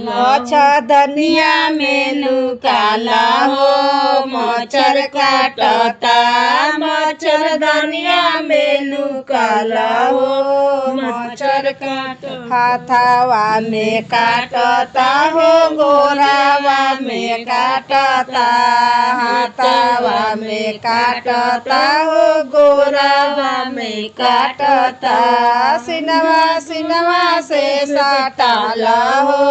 मच्छरदानिया में लुकाला हो मच्छर काटता मच्छरदानिया में लुकाला हो मच्छर काट हाथावा में काटता हो गोरावा में काटता हाथावा में काटता हो गोरावा में काटता सिनवा सिनवा से साटाला हो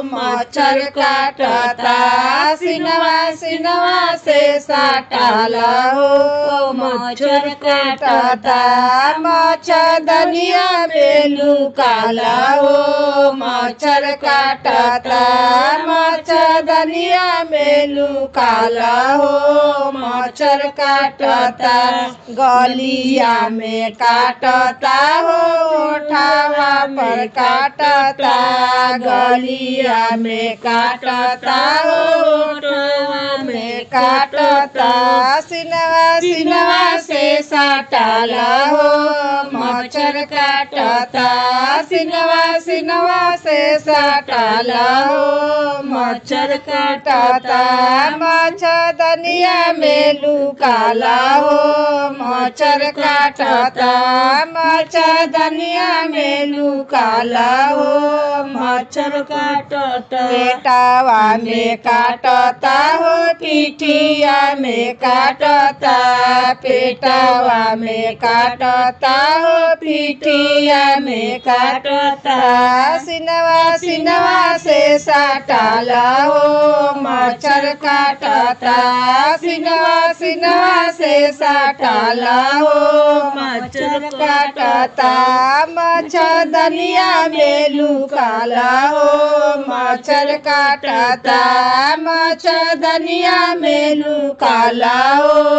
मच्छर काटता सिनवा सिनवा से साटाला हो मच्छर काटता मच्छरदानिया में लुकाला हो मच्छर काटता मच्छरदानिया में लुकाला हो मच्छर काटता गलिया में काटता हो ओठावा पर काटता गलिया में काटता हो ओठावा में काटता सिनवा सिनवा से साटाला हो मच्छर काटता सिनवा सिनवा से साटाला हो मच्छर काटता मच्छरदानिया में लुकाला हो मच्छर काटता मच्छरदानिया में लुकाला हो मच्छर काटता पेटावा में काटता हो पिठिया में काटता पेटावा में काटता हो पिठिया में काटता सिनवा सिनवा से साटाला हो मच्छर काटता सिनवा सिनवा से साटाला हो मच्छर काटता मच्छरदानिया में लुकाला हो मच्छर काटता मच्छरदानिया में लुकाला हो